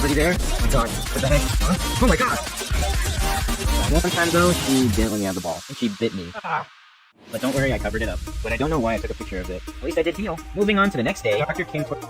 already there? Oh my god, what the heck? Huh? Oh my god! One time though, she didn't let me have the ball, and she bit me. But don't worry, I covered it up. But I don't know why I took a picture of it. At least I did heal. Moving on to the next day, Doctor came toward...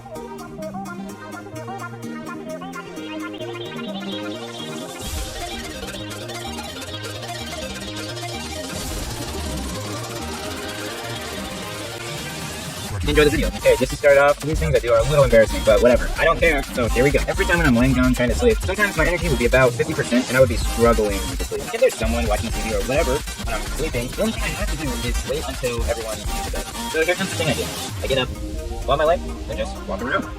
Enjoy the video. Okay, just to start off, these things I do are a little embarrassing, but whatever. I don't care, so here we go. Every time when I'm laying down trying to sleep, sometimes my energy would be about 50% and I would be struggling to sleep. If there's someone watching TV or whatever when I'm sleeping, the only thing I have to do is wait until everyone goes to bed. So here's just the thing I do. I get up, while my life, and just walk around.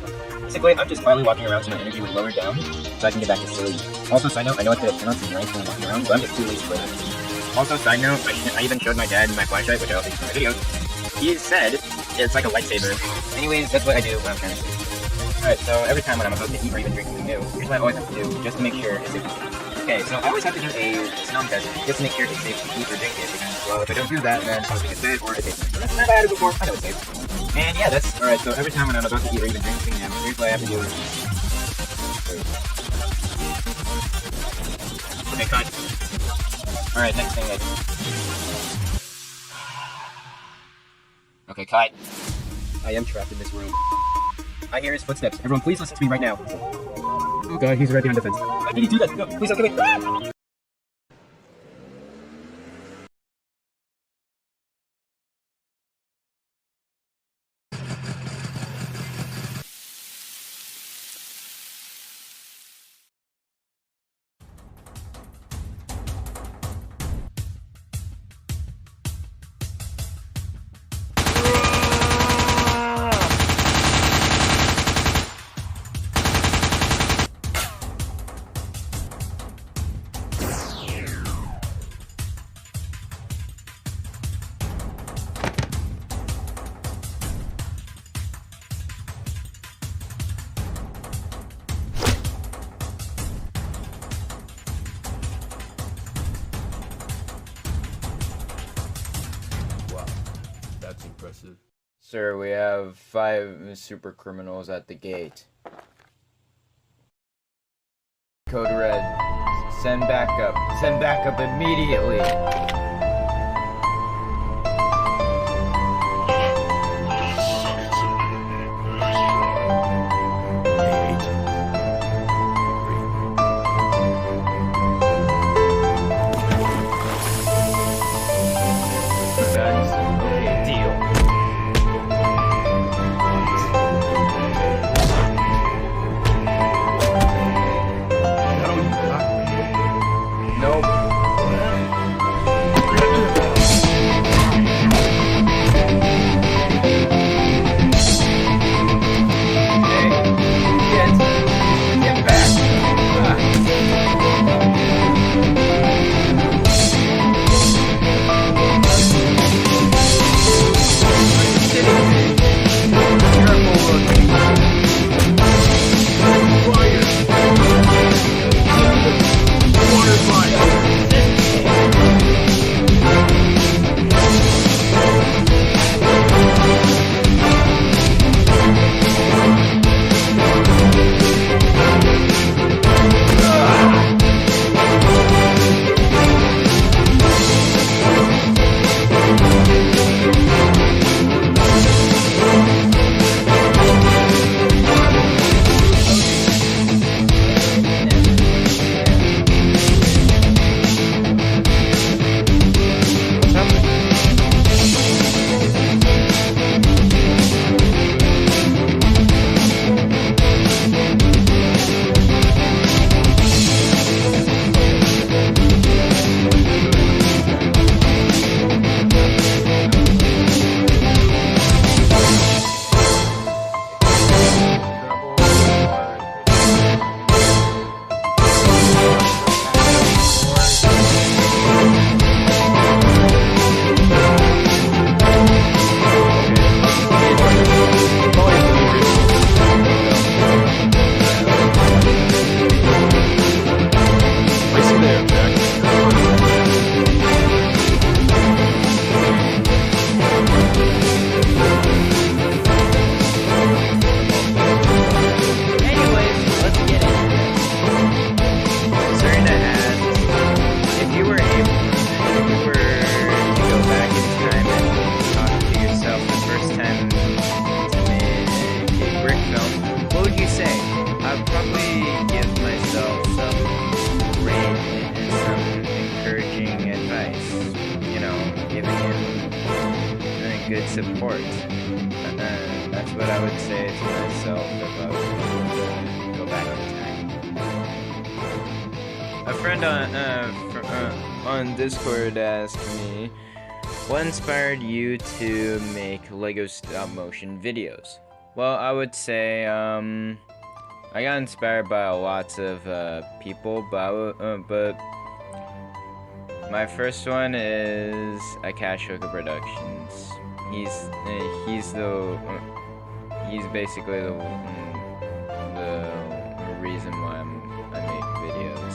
Basically, I'm just quietly walking around so my energy would lower down, so I can get back to sleep. Also, side note, I know I could have turned on some lights when I'm walking around, but I'm just too lazy for that. Also, side note, I even showed my dad my flashlight, which I'll take in my videos. He said it's like a lightsaber. Anyways, that's what I do when I'm trying to sleep. Alright, so every time when I'm about to eat or even drink something new, here's what I always have to do, just to make sure it's safe to eat. Okay, so I always have to do a smell test, just to make sure it's safe to eat or drink it, because, well, if I don't do that, then something is dead or it tastes nice. That's not bad before, I know it's safe. And yeah, that's, alright, so every time when I'm about to eat or even drink something new, here's what I have to do. Okay, cut. Alright, next thing I do. Okay, cut. I am trapped in this room. I hear his footsteps. Everyone, please listen to me right now. Oh god, he's right behind the fence. Why did he do that? No, please don't kill me. That's impressive. Sir, we have 5 super criminals at the gate. Code red. Send backup. Send backup immediately. good support. That's what I would say to myself if I was to go back in time. A friend on Discord asked me, what inspired you to make Lego stop motion videos? Well, I would say I got inspired by lots of people, but my first one is Akashoka Productions. He's basically the reason why I make videos.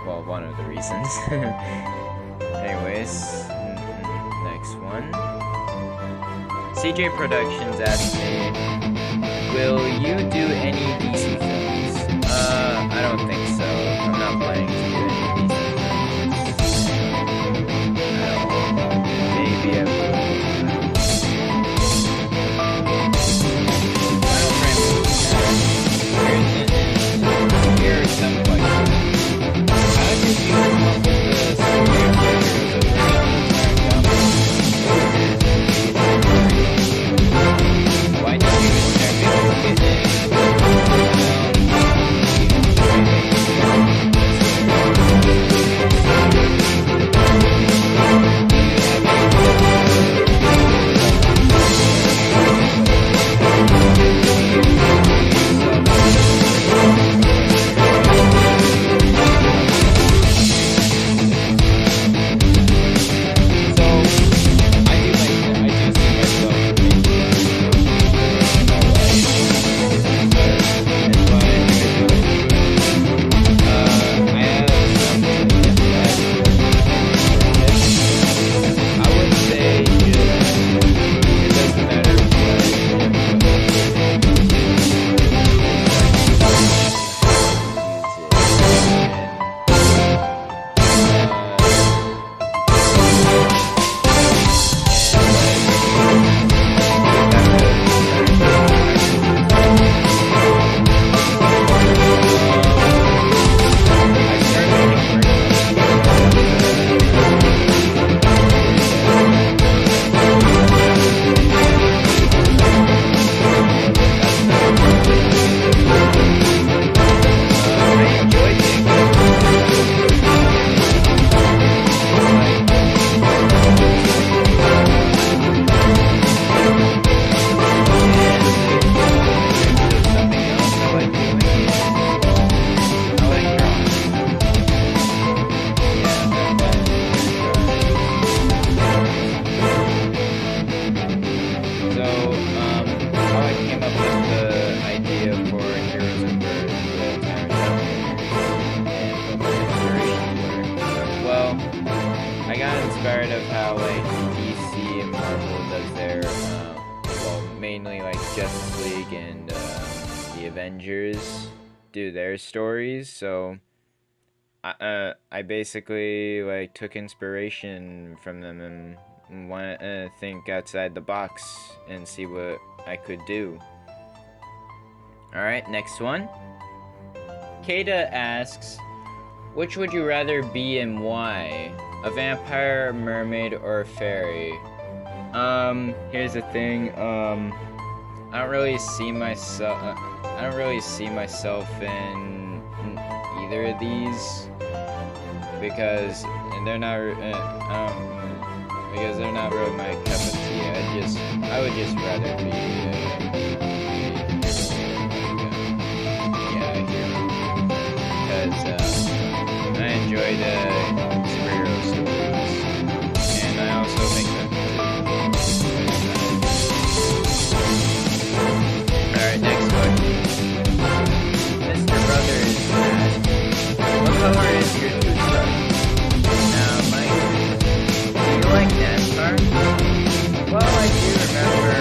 Well, one of the reasons. Anyways, next one. CJ Productions asked me, will you do any DC films? I don't think so. I'm not planning to do any DC films. Maybe I will. I don't really. Here are some questions. How did you come up with the story of why did you start making it? Inspired of how like DC and Marvel does their, well, mainly like Justice League and the Avengers do their stories. So I basically like took inspiration from them and want to think outside the box and see what I could do. All right, next one. Kata asks, which would you rather be and why? A vampire, a mermaid, or a fairy? Here's the thing. I don't really see myself in either of these because they're not really my cup of tea. I would just rather be because I enjoy the superhero stories, and I also make them too. Alright, next one. Mr. Brothers asked, what color is your toothbrush? Now, Mike, do you like NASCAR? Well, I do remember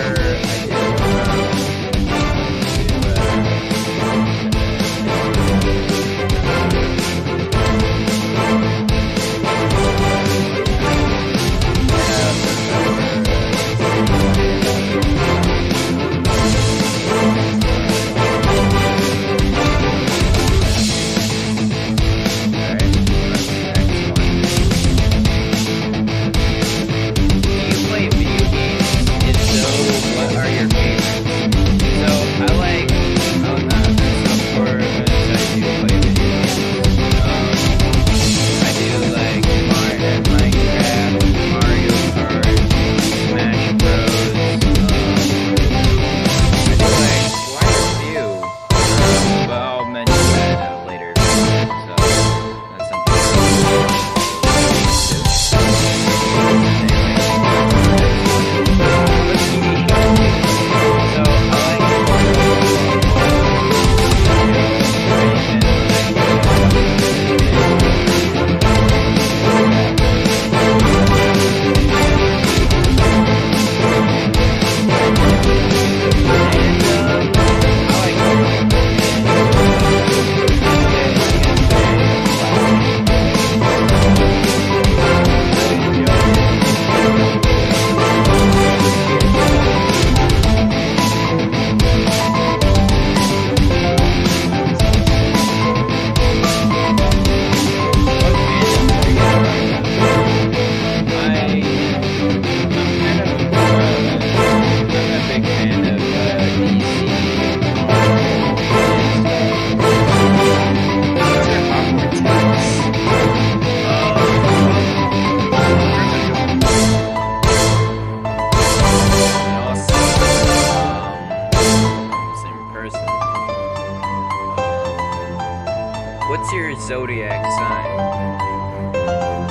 zodiac sign?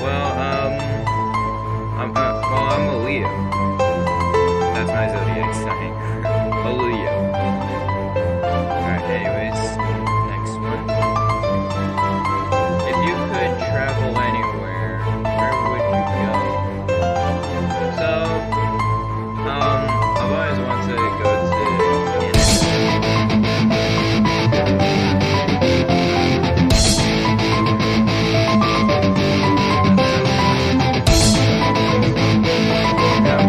Well, I'm a Leo. That's my zodiac sign. A Leo. Alright, anyways, next one. If you could travel anywhere, where would you go? So, I've always wanted to go to Canada.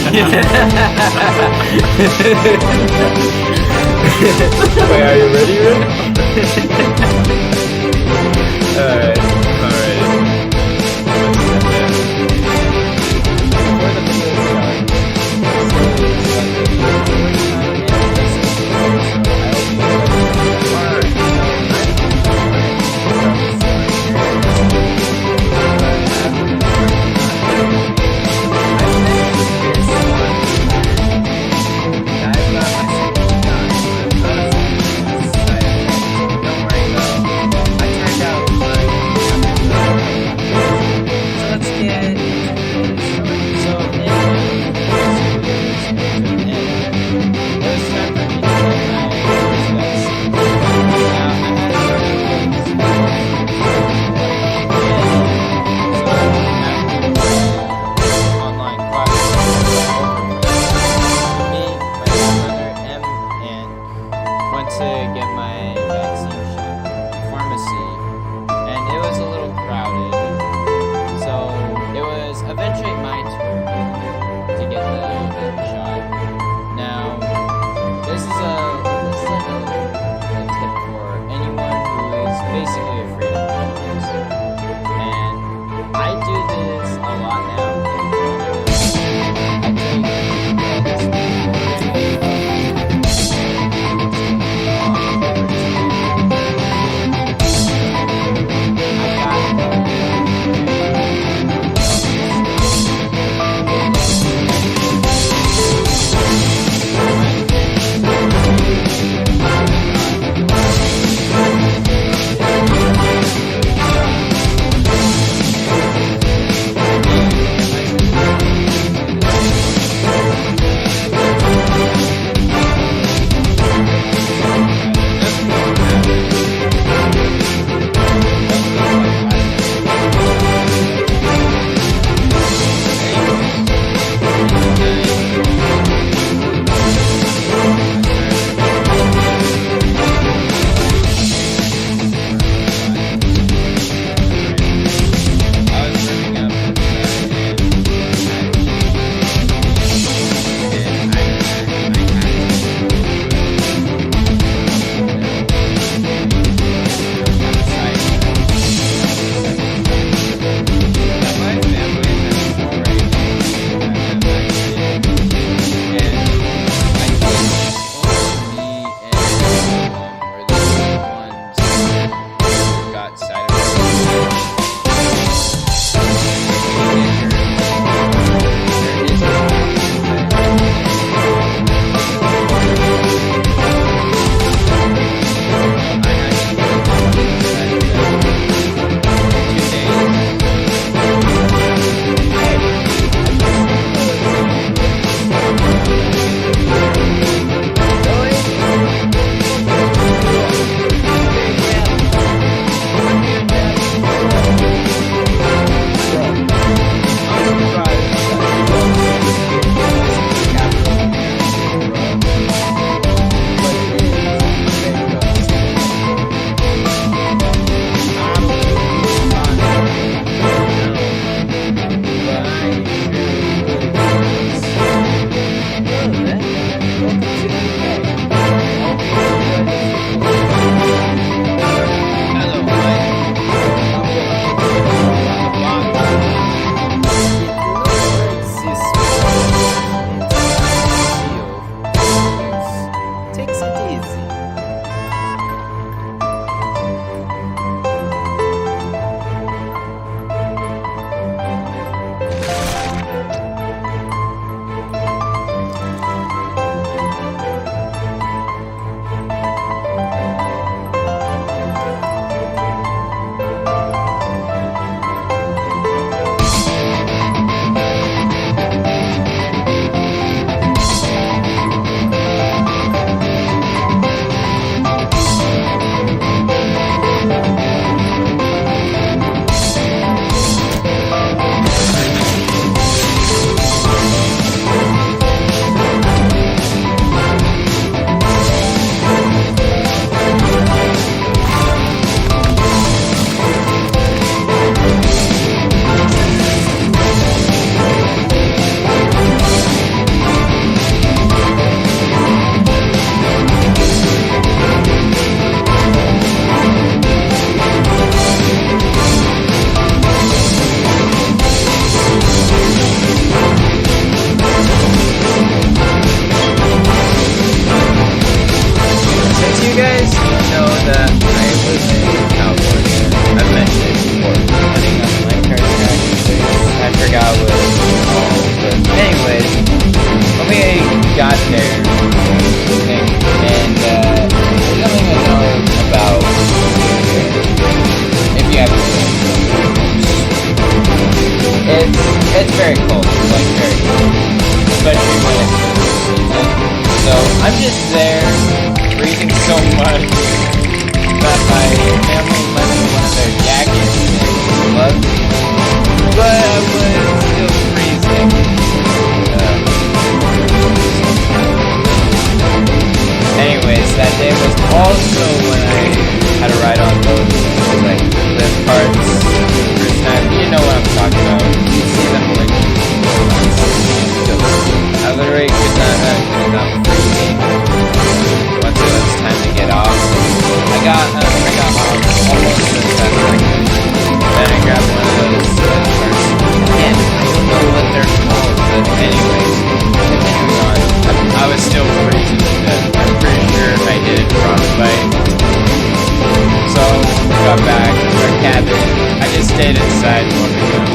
Wait, are you ready, Rick? Alright, alright. forgot what it was called. But anyways, when we got there, and we don't even know about if you have it's very cold, like very cold, especially when it's season. So I'm just there, freezing so much that my family lent me one of their jackets and gloves, but I was still freezing. Anyways, that day was also when I had a ride on those like lift carts. First time, you know what I'm talking about. You see them like I literally could not freezing. Once it was time to get off, I got off almost as fast as I could. Then I grabbed one of those carts. Again, I don't know what they're called, but anyways, continuing on. I was still freezing to death. I'm pretty sure I did frostbite. So we got back to our cabin. I just stayed inside warming up.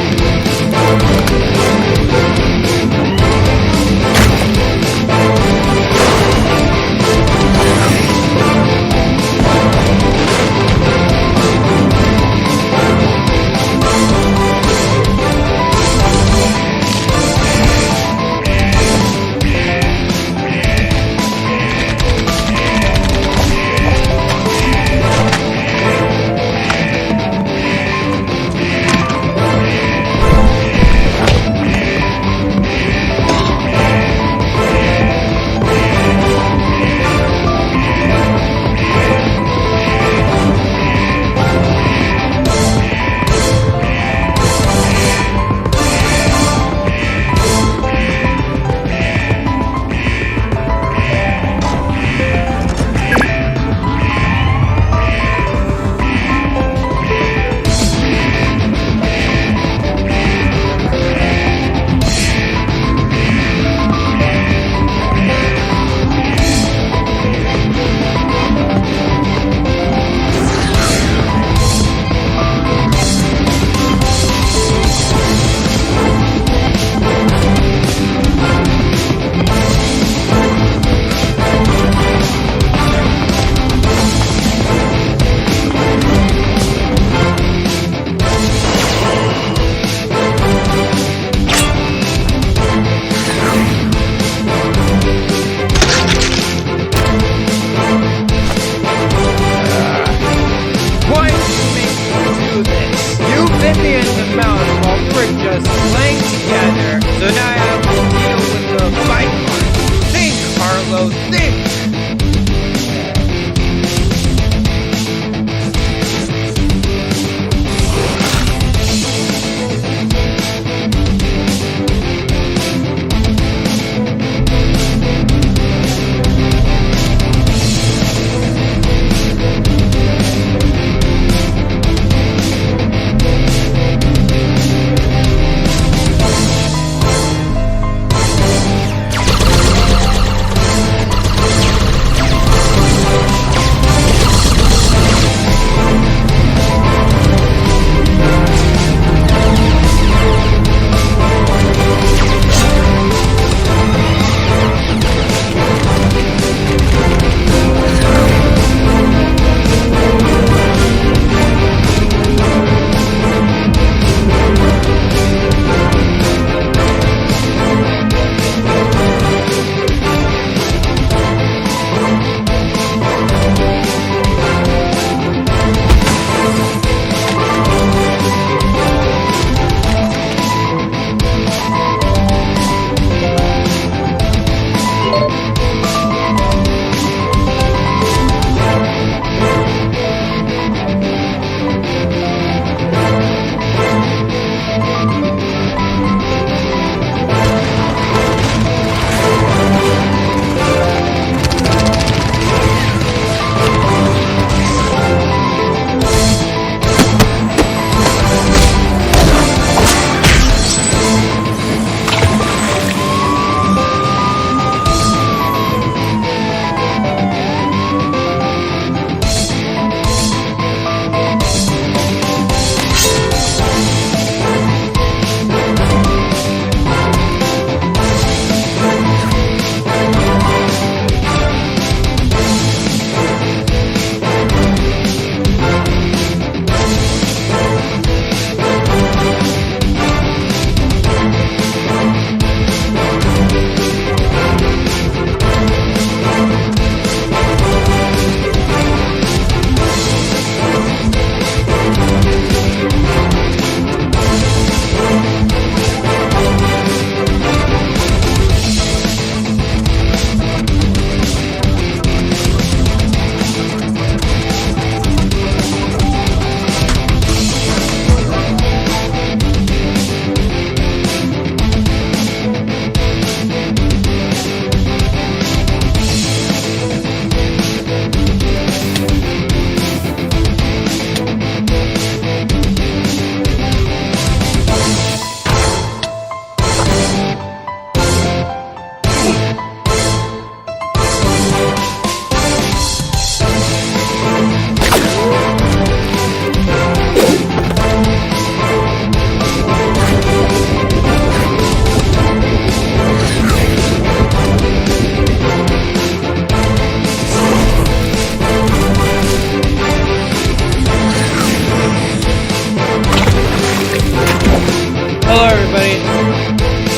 Hello everybody.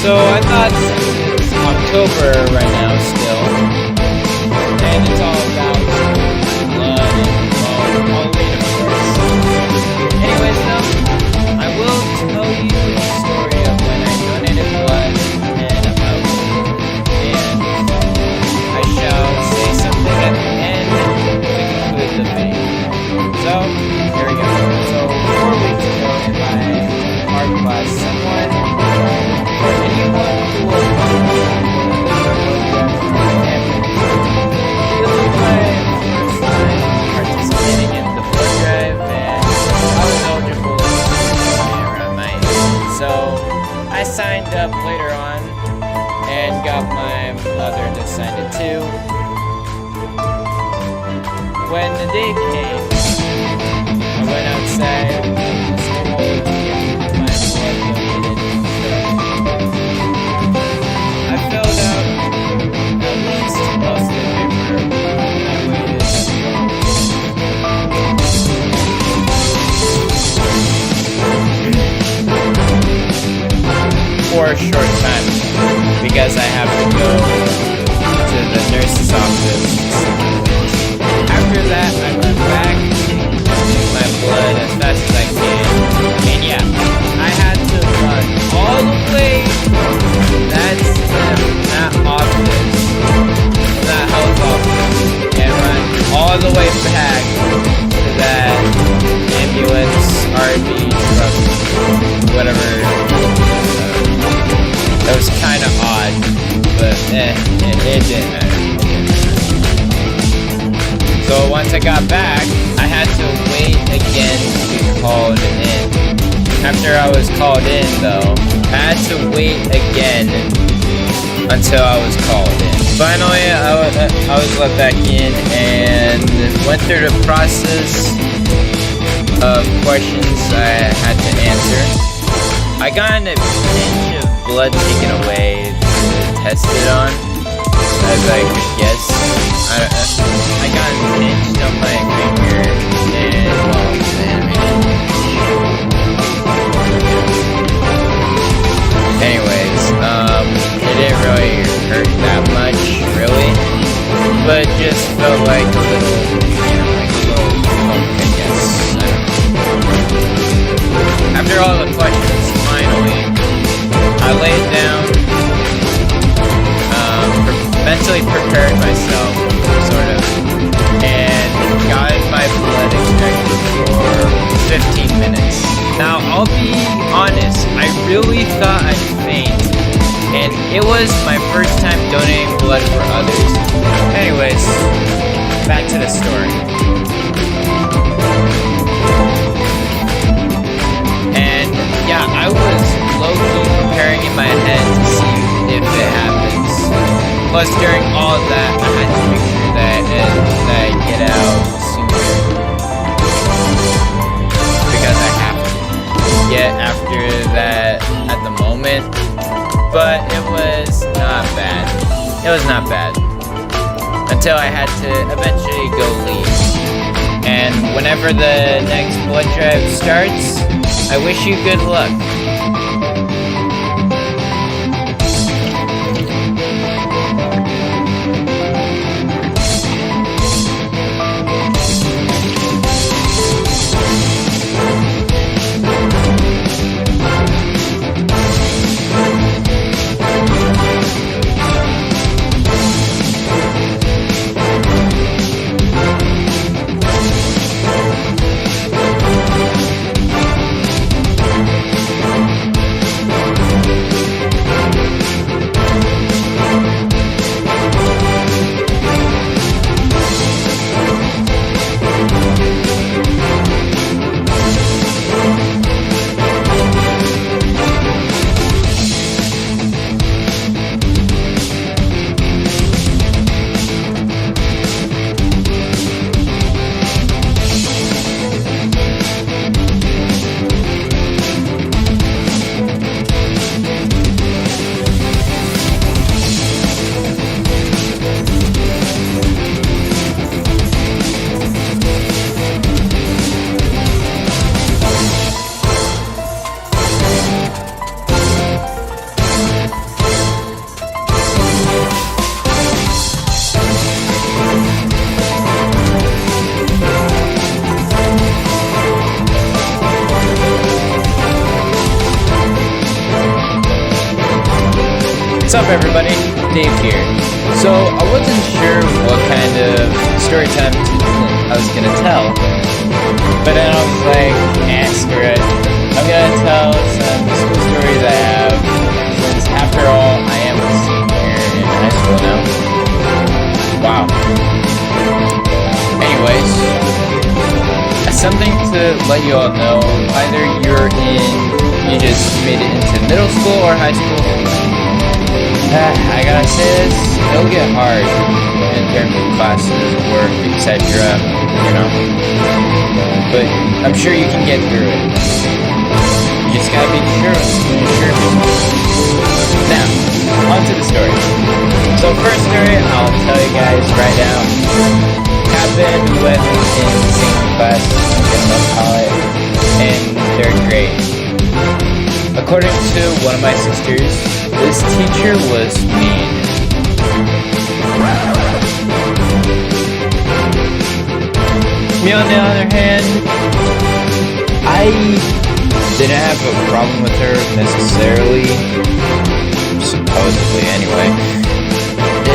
So I thought since it's October right now still, and it's all about blood and Halloween of course. Anyways though, I will tell you the story of when I donated blood and about it. And I shall say something at the end to conclude the video. So, here we go. So 4 weeks ago in my art class, someone, or anyone who will this was my first time participating in the blood drive, and I was eligible around my age. So I signed up later on and got my mother to sign it too. When the day came, I went outside the school to get my blood donated. I filled out at least most of the paper and I waited for a short time because I have to go to the nurse's office. After that, I went back to my blood as fast as I can, and yeah, I had to run all the way. That's that office, that health office, and run all the way back to that ambulance, RV truck, whatever. That was kind of odd, but it didn't matter. So once I got back, I had to wait again to be called in. After I was called in though, I had to wait again until I was called in. Finally, I was let back in and went through the process of questions I had to answer. I got a pinch of blood taken away to test it on, as I could guess. I got pinched on my finger and anyways, it didn't really hurt that much, really, but it just felt like a little, like a little poke, I guess. After all the questions, finally, I laid down, mentally prepared myself, sort of, and got my blood extracted for 15 minutes. Now, I'll be honest, I really thought I'd faint, and it was my first time donating blood for others. Anyways, back to the story. And yeah, I was low-key preparing in my head to see if it happens. Plus, during all of that, I had to make sure that I get out sooner. Because I have to get after that at the moment. But it was not bad. It was not bad. Until I had to eventually go leave. And whenever the next blood drive starts, I wish you good luck. What's up everybody, Dave here. So I wasn't sure what kind of story time I was gonna tell, but then I was like, screw it. I'm gonna tell some school stories I have, since after all, I am a senior in high school now. Wow. Anyways, something to let you all know, either you just made it into middle school or high school. I gotta say this, it'll get hard in terms of classes, work, etc., you know, but I'm sure you can get through it. You just gotta be sure. Now, on to the story. So first story, I'll tell you guys right now, happened when in singing class, let's call it, in 3rd grade. According to one of my sisters, this teacher was mean. Me on the other hand, I didn't have a problem with her necessarily, supposedly anyway.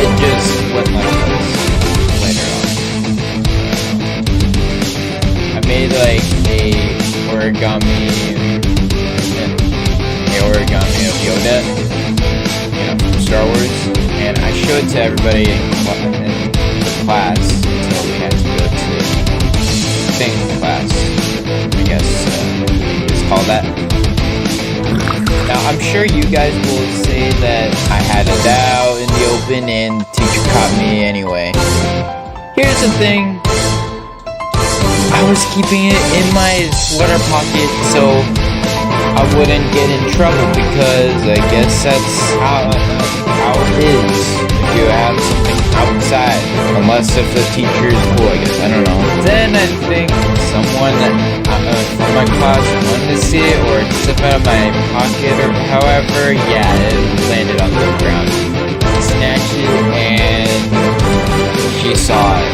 It just went like this later on. I made like a origami of Yoda, you know, from Star Wars, and I showed it to everybody in the class until we had to go to thankfull class, I guess it's called that. Now I'm sure you guys will say that I had it out in the open and the teacher caught me anyway. Here's the thing, I was keeping it in my sweater pocket so I wouldn't get in trouble, because I guess that's how it is if you have something outside, unless if the teacher is cool, I guess, I don't know. Then I think someone from my class wanted to see it, or it slipped out of my pocket, or however, yeah, it landed on the ground. Snatched it, and she saw it.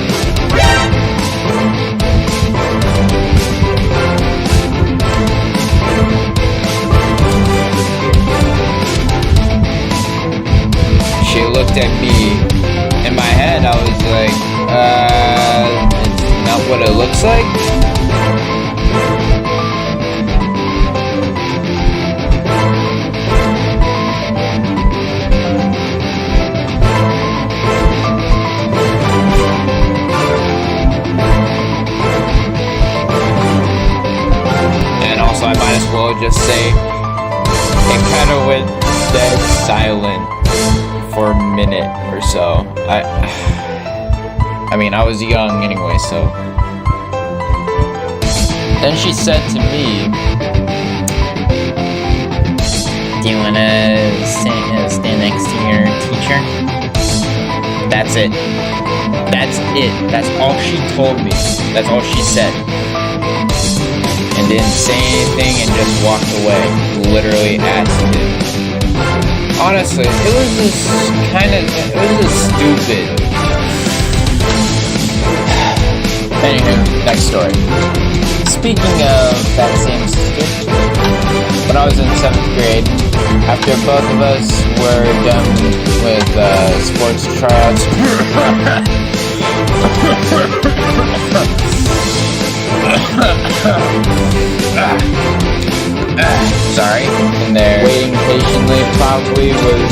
She looked at me. In my head, I was like, it's not what it looks like? And also, I might as well just say, it kind of went dead silent for a minute or so. I mean, I was young anyway, so. Then she said to me, do you wanna stand next to your teacher? That's it. That's it. That's all she told me. That's all she said. And didn't say anything and just walked away. Literally asked it. Honestly, it was just stupid. Anywho, next story. Speaking of that same sister, when I was in 7th grade, after both of us were done with sports tryouts, sorry, and they're waiting patiently, probably was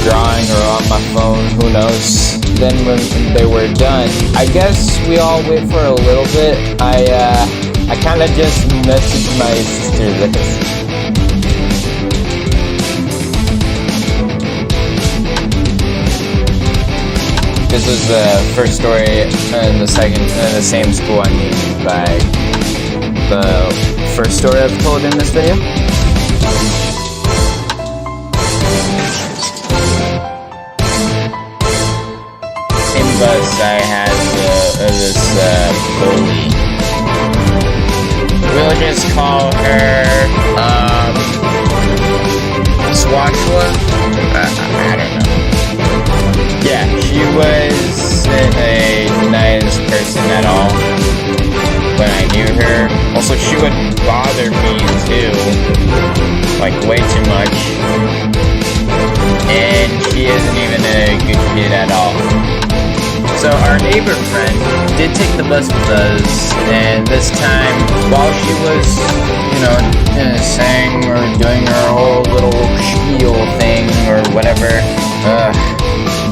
drawing or on my phone, who knows. Then when they were done, I guess we all wait for a little bit. I kinda just messaged my sister this. This was the first story in the same school, I mean, by the first story I've told in this video. In bus, I had this bully. We'll just call her Swatchwa. I don't know. Yeah, she wasn't a nice person at all when I knew her. Also, she would bother me too, like way too much. And she neighbor friend did take the bus with us, and this time, while she was, saying or doing her whole little spiel thing or whatever,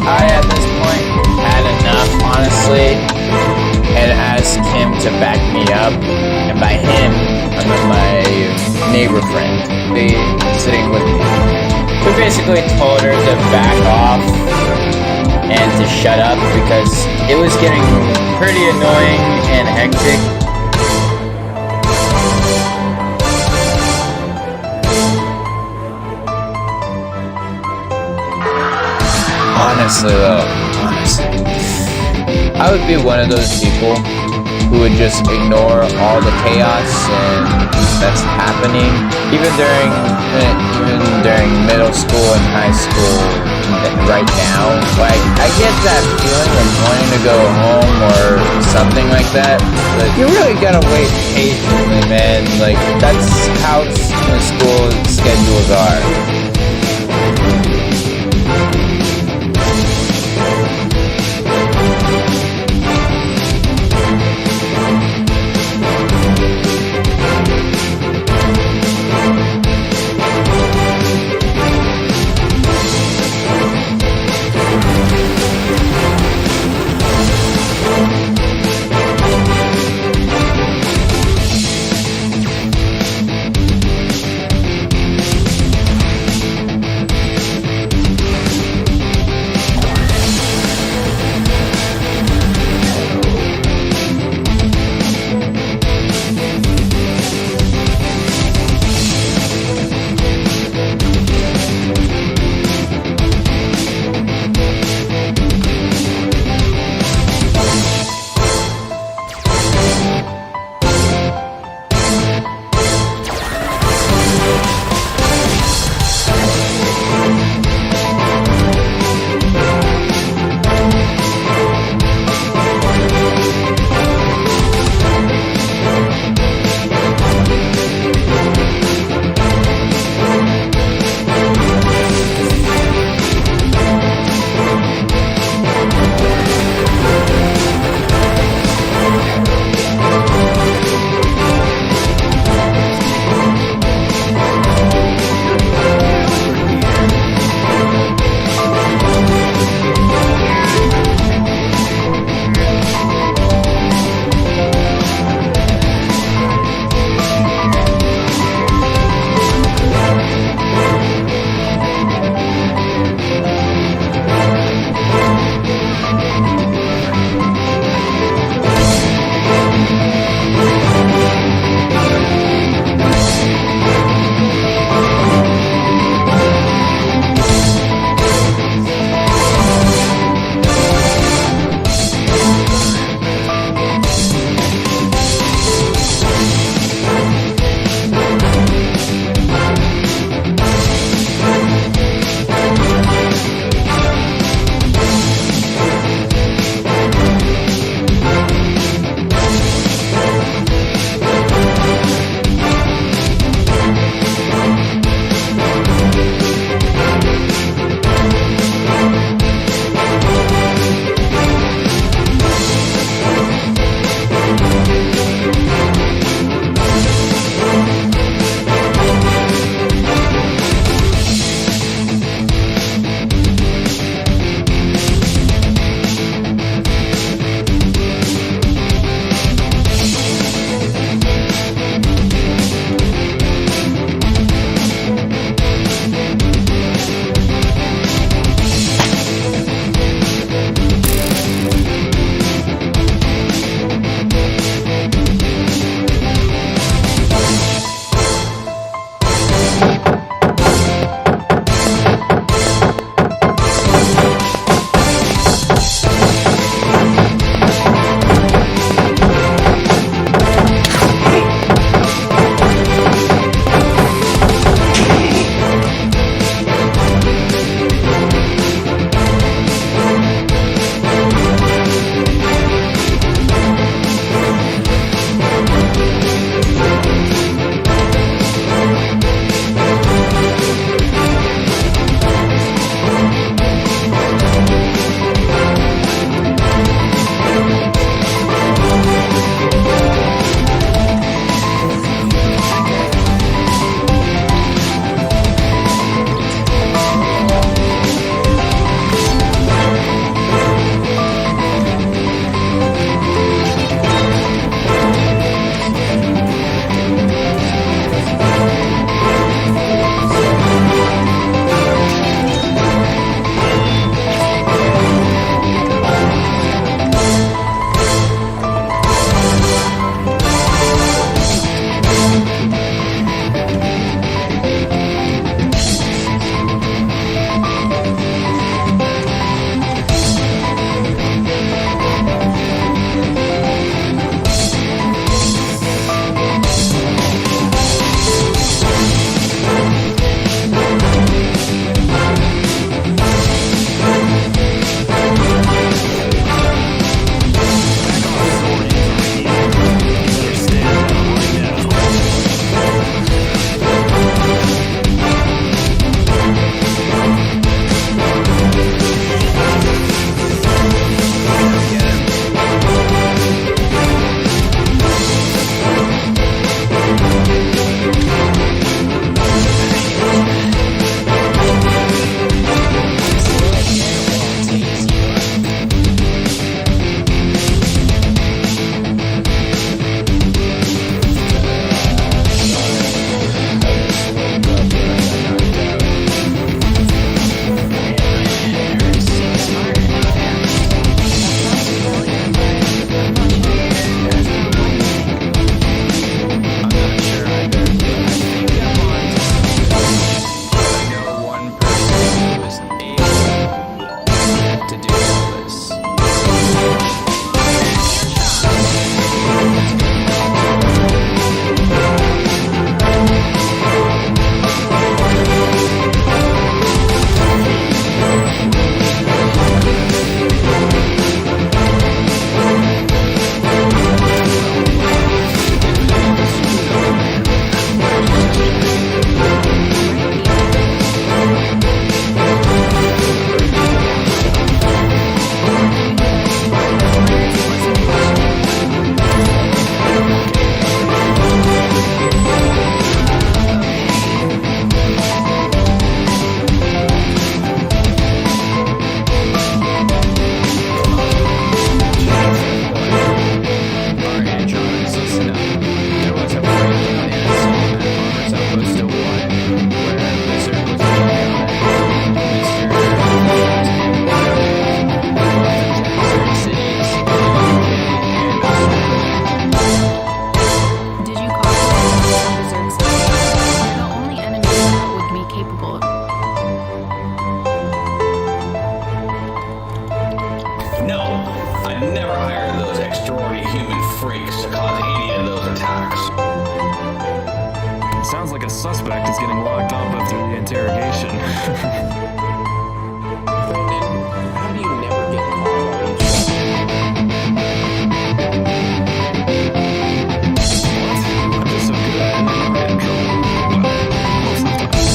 I at this point had enough, honestly, and asked him to back me up, and by him, I meant my neighbor friend, sitting with me. We basically told her to back off and to shut up because it was getting pretty annoying and hectic. Honestly, I would be one of those people who would just ignore all the chaos and that's happening, even during middle school and high school. Right now, like, I get that feeling of wanting to go home or something like that, but you really gotta wait patiently, man. Like, that's how school schedules are. sounds like a suspect is getting locked up after the interrogation. How do you never get caught on each I'm just so good at it, I never get in trouble. But most of the time.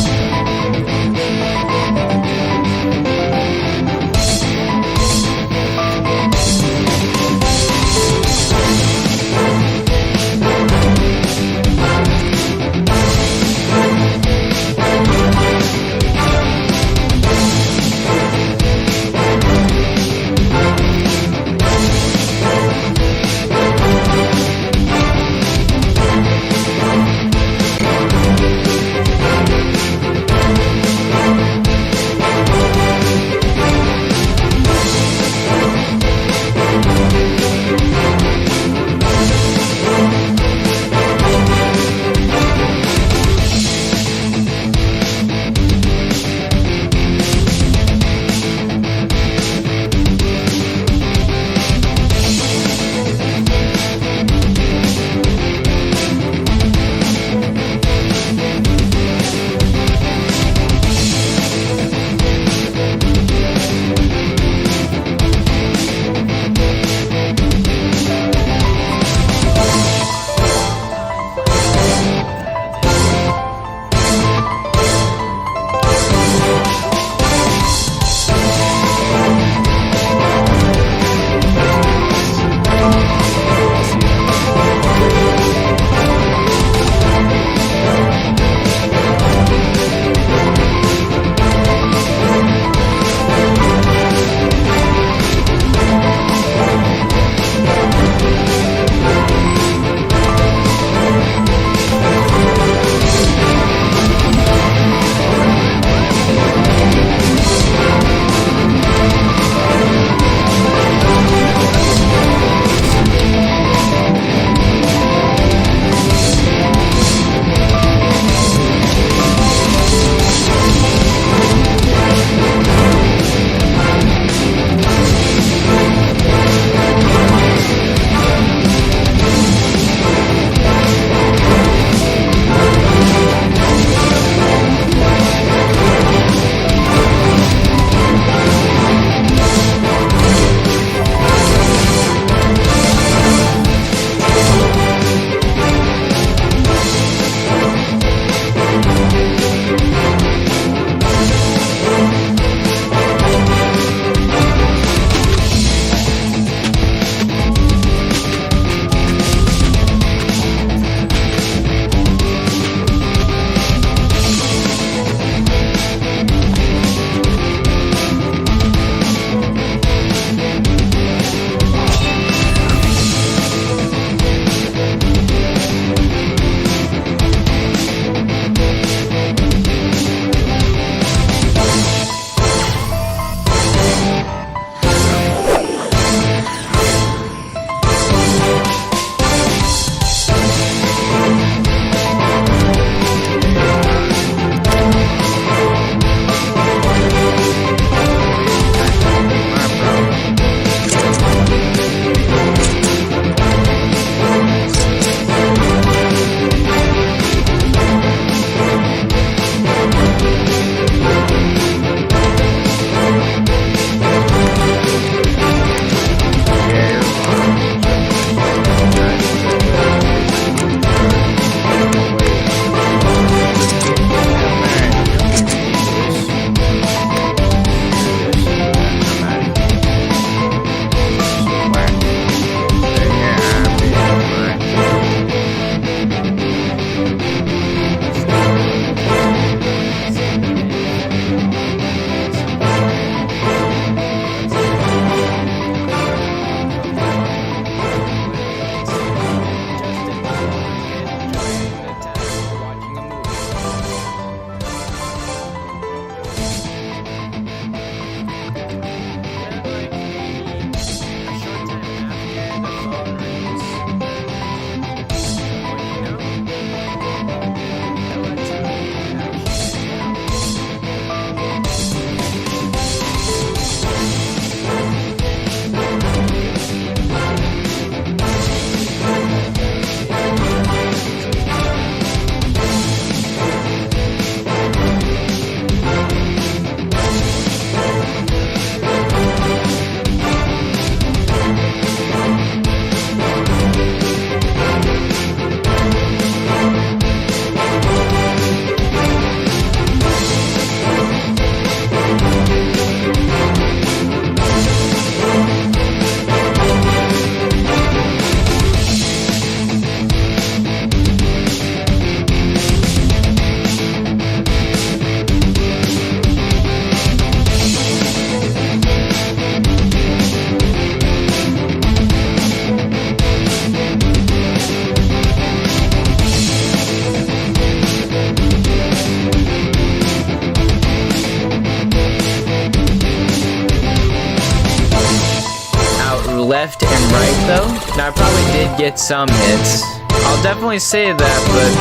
left and right though. Now I probably did get some hits. I'll definitely say that, but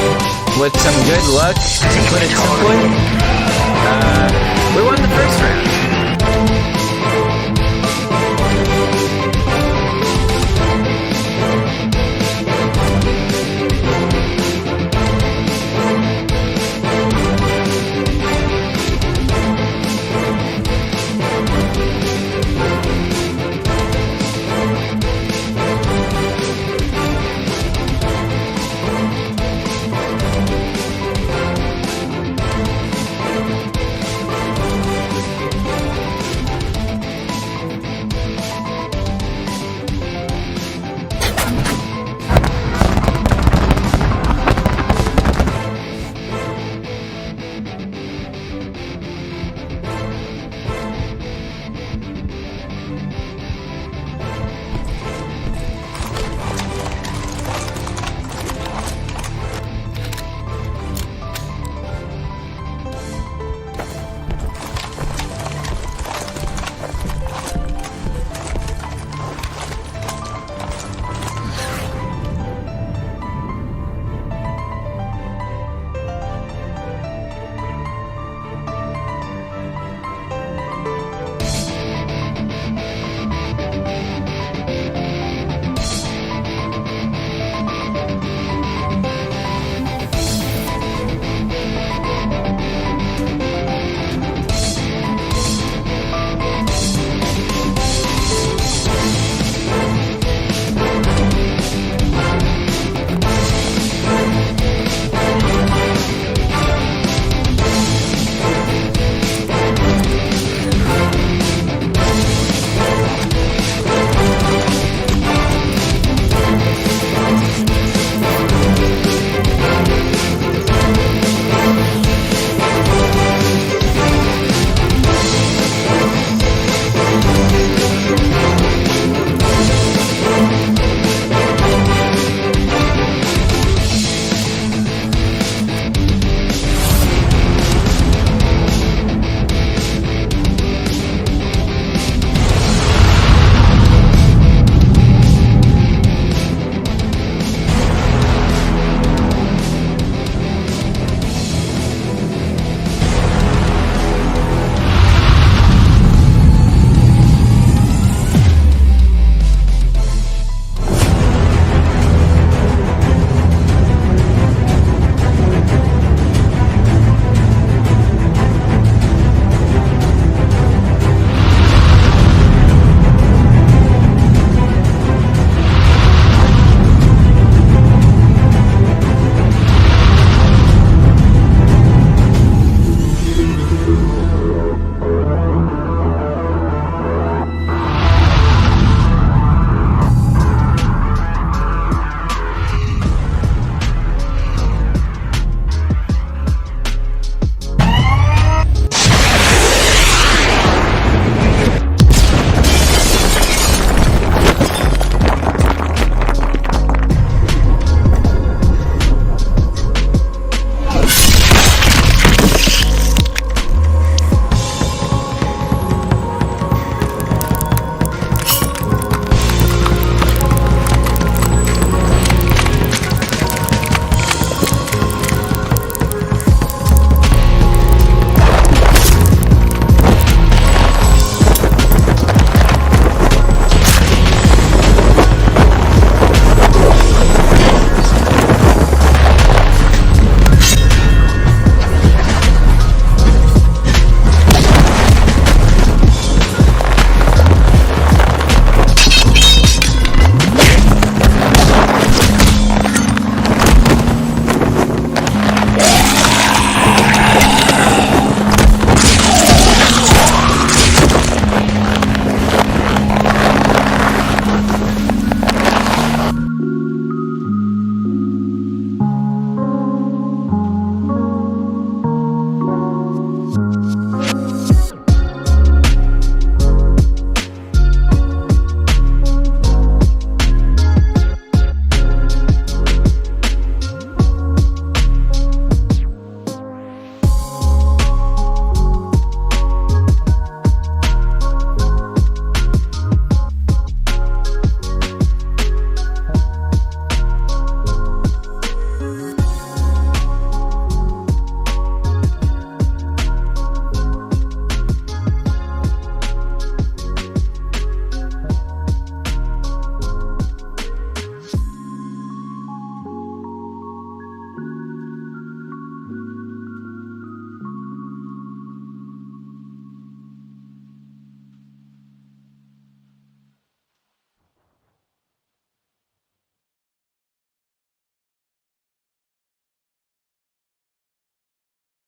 with some good luck, to put it simply, we won the first round.